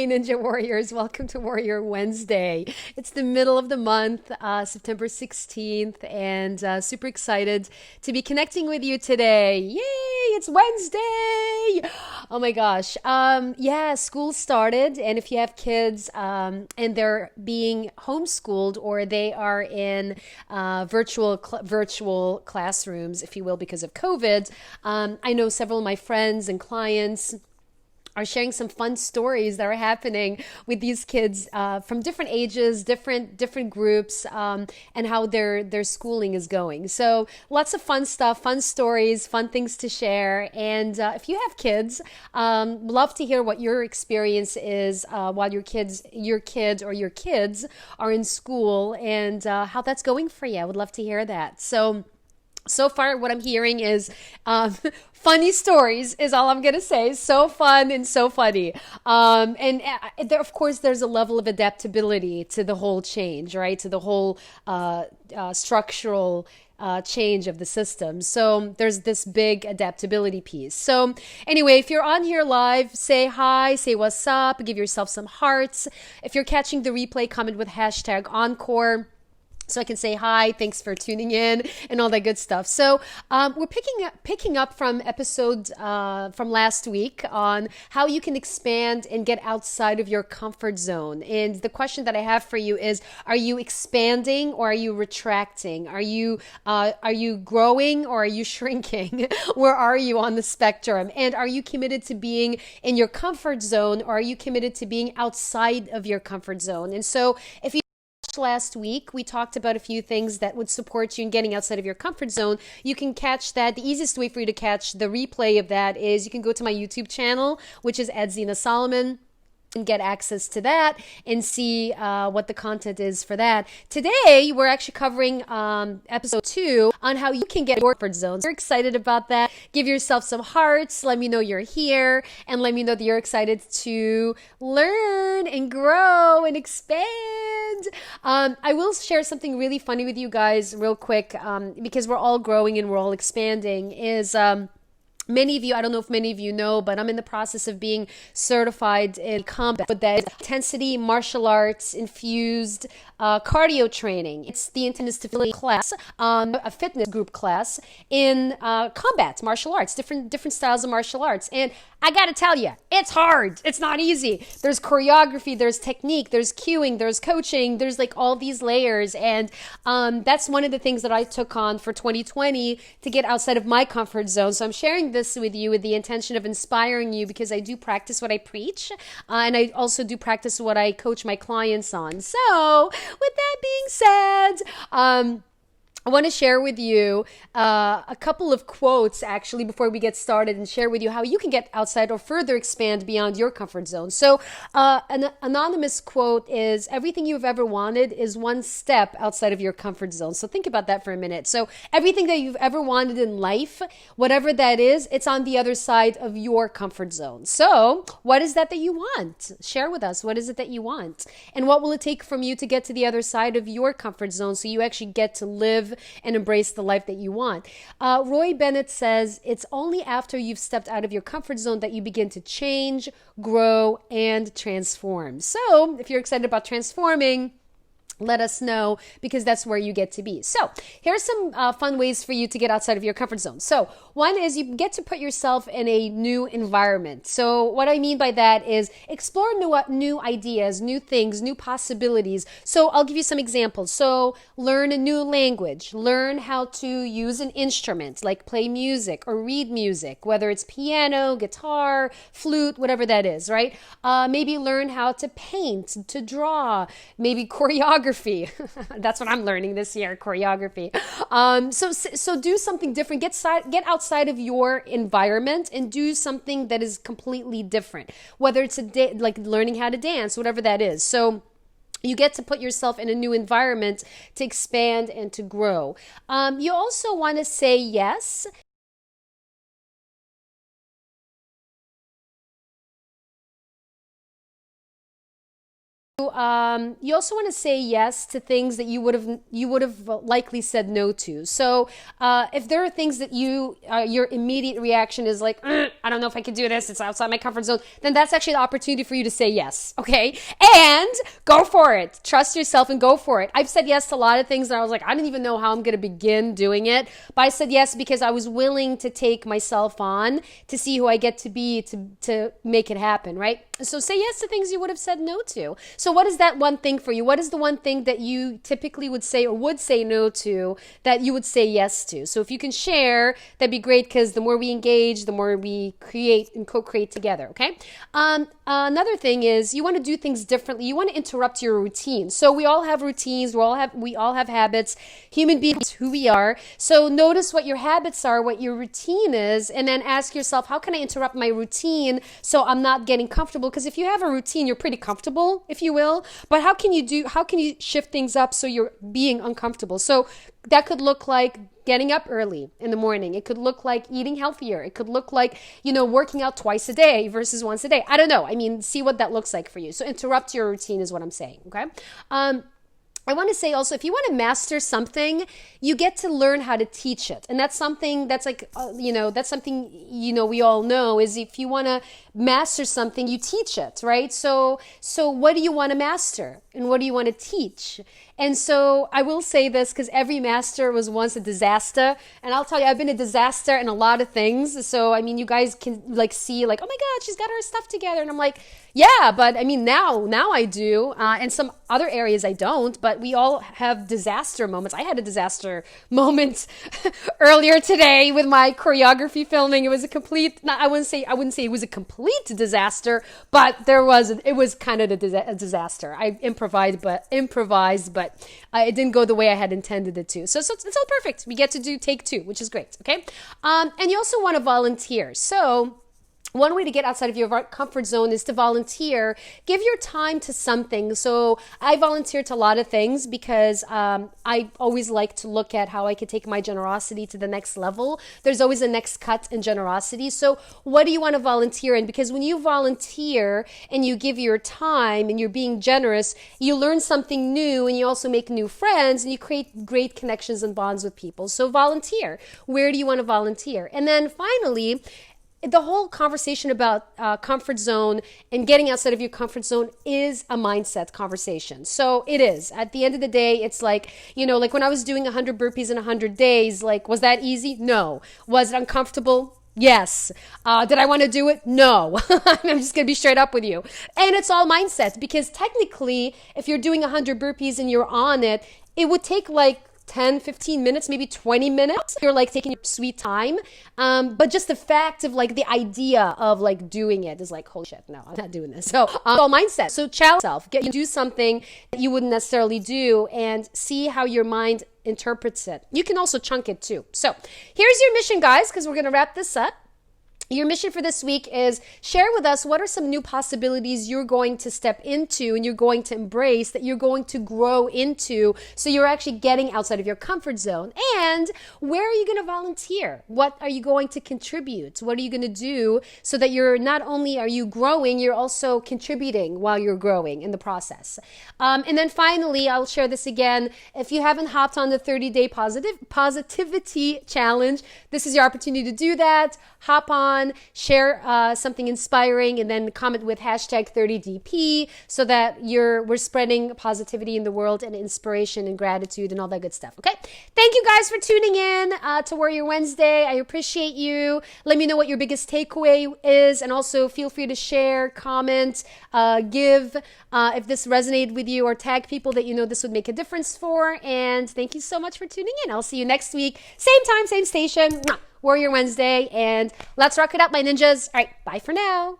Hey Ninja Warriors, welcome to Warrior Wednesday. It's the middle of the month, September 16th, and super excited to be connecting with you today. Yay, it's Wednesday! Oh my gosh. Yeah, school started, and if you have kids and they're being homeschooled or they are in virtual classrooms, if you will, because of COVID, I know several of my friends and clients are sharing some fun stories that are happening with these kids from different ages, different groups, and how their schooling is going. So lots of fun stuff, fun stories, fun things to share. And if you have kids, love to hear what your experience is while your kids or your kids are in school, and how that's going for you. I would love to hear that. So far, what I'm hearing is funny stories is all I'm going to say. So fun and so funny. And there, of course, there's a level of adaptability to the whole change, right? To the whole structural change of the system. So there's this big adaptability piece. So anyway, if you're on here live, say hi, say what's up, give yourself some hearts. If you're catching the replay, comment with hashtag Encore, so I can say hi, thanks for tuning in, and all that good stuff. So we're picking up from episode from last week on how you can expand and get outside of your comfort zone. And the question that I have for you is: are you expanding or are you retracting? Are you growing or are you shrinking? Where are you on the spectrum? And are you committed to being in your comfort zone, or are you committed to being outside of your comfort zone? And so if you last week, we talked about a few things that would support you in getting outside of your comfort zone. You can catch that. The easiest way for you to catch the replay of that is you can go to my YouTube channel, which is Edzina Solomon, and get access to that and see what the content is for that. Today, we're actually covering episode 2 on how you can get your comfort zone. So you're excited about that. Give yourself some hearts. Let me know you're here, and let me know that you're excited to learn and grow and expand. I will share something really funny with you guys real quick, because we're all growing and we're all expanding, is many of you, I don't know if many of you know, but I'm in the process of being certified in combat. But that is intensity martial arts infused cardio training. It's the intent is to fill a class, a fitness group class in combat martial arts, different styles of martial arts. And I got to tell you, it's hard. It's not easy. There's choreography, there's technique, there's cueing, there's coaching, there's like all these layers. And that's one of the things that I took on for 2020 to get outside of my comfort zone. So I'm sharing this with you with the intention of inspiring you, because I do practice what I preach, and I also do practice what I coach my clients on. So with that being said, I want to share with you a couple of quotes, actually, before we get started, and share with you how you can get outside or further expand beyond your comfort zone. So an anonymous quote is: everything you've ever wanted is one step outside of your comfort zone. So think about that for a minute. So everything that you've ever wanted in life, whatever that is, it's on the other side of your comfort zone. So what is that you want? Share with us. What is it that you want? And what will it take from you to get to the other side of your comfort zone so you actually get to live and embrace the life that you want? Roy Bennett says, it's only after you've stepped out of your comfort zone that you begin to change, grow, and transform. So if you're excited about transforming, let us know, because that's where you get to be. So here's some fun ways for you to get outside of your comfort zone. So one is you get to put yourself in a new environment. So what I mean by that is explore new ideas, new things, new possibilities. So I'll give you some examples. So learn a new language, learn how to use an instrument, like play music or read music, whether it's piano, guitar, flute, whatever that is, right? Maybe learn how to paint, to draw, maybe choreography. That's what I'm learning this year, choreography. So do something different. Get outside of your environment and do something that is completely different. Whether it's like learning how to dance, whatever that is. So you get to put yourself in a new environment to expand and to grow. You also want to say yes. You also want to say yes to things that you would have likely said no to. So if there are things that your immediate reaction is like, I don't know if I can do this, it's outside my comfort zone, then that's actually the opportunity for you to say yes, okay? And go for it. Trust yourself and go for it. I've said yes to a lot of things and I was like, I don't even know how I'm going to begin doing it, but I said yes because I was willing to take myself on to see who I get to be to make it happen, right? So say yes to things you would have said no to. So what is that one thing for you? What is the one thing that you typically would say or would say no to that you would say yes to? So if you can share, that'd be great, because the more we engage, the more we create and co-create together, okay? Another thing is you want to do things differently. You want to interrupt your routine. So we all have routines. We all have habits. Human beings, who we are. So notice what your habits are, what your routine is, and then ask yourself, how can I interrupt my routine so I'm not getting comfortable? Because if you have a routine, you're pretty comfortable, if you will. But how can you shift things up so you're being uncomfortable? So that could look like getting up early in the morning. It could look like eating healthier. It could look like, working out twice a day versus once a day. I don't know. I mean, see what that looks like for you. So interrupt your routine is what I'm saying, okay? I want to say also, if you want to master something, you get to learn how to teach it. And that's something that's like, that's something, we all know is if you want to master something, you teach it, right? So what do you want to master? And what do you want to teach? And so I will say this because every master was once a disaster. And I'll tell you, I've been a disaster in a lot of things. So, I mean, you guys can see oh my God, she's got her stuff together. And I'm like, yeah, but I mean, now I do. And some other areas I don't, but we all have disaster moments. I had a disaster moment earlier today with my choreography filming. It was a complete, I wouldn't say it was a complete disaster, but it was kind of a disaster. I improvised, but it didn't go the way I had intended it to. So it's all perfect. We get to do take 2, which is great. Okay. And you also want to volunteer. So one way to get outside of your comfort zone is to volunteer. Give your time to something. So I volunteer to a lot of things because I always like to look at how I could take my generosity to the next level. There's always a next cut in generosity. So what do you want to volunteer in? Because when you volunteer and you give your time and you're being generous, you learn something new and you also make new friends and you create great connections and bonds with people. So volunteer. Where do you want to volunteer? And then finally, the whole conversation about comfort zone and getting outside of your comfort zone is a mindset conversation. So it is. At the end of the day, it's like, like when I was doing 100 burpees in 100 days, like, was that easy? No. Was it uncomfortable? Yes. Did I want to do it? No. I'm just going to be straight up with you. And it's all mindset, because technically, if you're doing 100 burpees and you're on it, it would take like 10, 15 minutes, maybe 20 minutes. You're like taking your sweet time. But just the fact of like the idea of like doing it is like, holy shit, no, I'm not doing this. So all mindset. So challenge yourself, do something that you wouldn't necessarily do and see how your mind interprets it. You can also chunk it too. So here's your mission, guys, because we're going to wrap this up. Your mission for this week is share with us what are some new possibilities you're going to step into and you're going to embrace, that you're going to grow into, so you're actually getting outside of your comfort zone. And where are you going to volunteer? What are you going to contribute? What are you going to do so that you're not only are you growing, you're also contributing while you're growing in the process. And then finally, I'll share this again. If you haven't hopped on the 30-day positivity challenge, this is your opportunity to do that. Hop on. Share something inspiring, and then comment with hashtag 30DP so that we're spreading positivity in the world and inspiration and gratitude and all that good stuff. Okay. Thank you guys for tuning in to Warrior Wednesday. I appreciate you. Let me know what your biggest takeaway is, and also feel free to share, comment, give if this resonated with you, or tag people that you know this would make a difference for. And thank you so much for tuning in. I'll see you next week. Same time, same station. Warrior Wednesday, and let's rock it up, my ninjas. All right, bye for now.